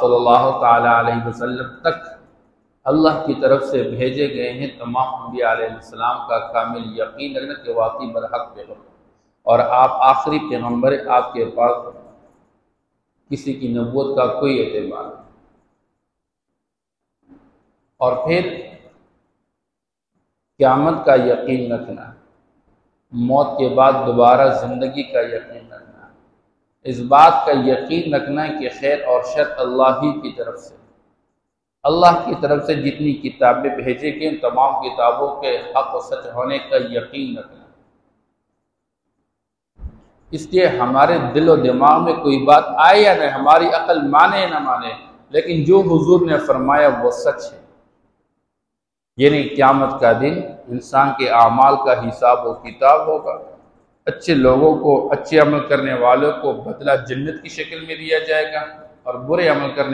सल्लल्लाहु ताला अलैहि वसल्लम तक अल्लाह की तरफ से भेजे गए हैं तमाम अंबिया अलैहिस्सलाम का कामिल यकीन रखना कि वाकई बरहक पैगम्बर, और आप आखिरी पैगम्बर, आपके पास किसी की नबूवत का कोई एतबार नहीं। और फिर क़यामत का यकीन रखना, मौत के बाद दोबारा ज़िंदगी का यकीन रखना, इस बात का यकीन रखना कि खैर और शर अल्लाह ही की तरफ से, अल्लाह की तरफ से जितनी किताबें भेजी गई तमाम किताबों के हक और सच होने का यकीन रखना। इसलिए हमारे दिल और दिमाग में कोई बात आए या नहीं, हमारी अकल माने ना माने, लेकिन जो हुजूर ने फरमाया वो सच है। यानी क़यामत का दिन इंसान के आमाल का हिसाब व किताब होगा। अच्छे लोगों को, अच्छे अमल करने वालों को बदला जन्नत की शक्ल में दिया जाएगा और बुरे अमल करने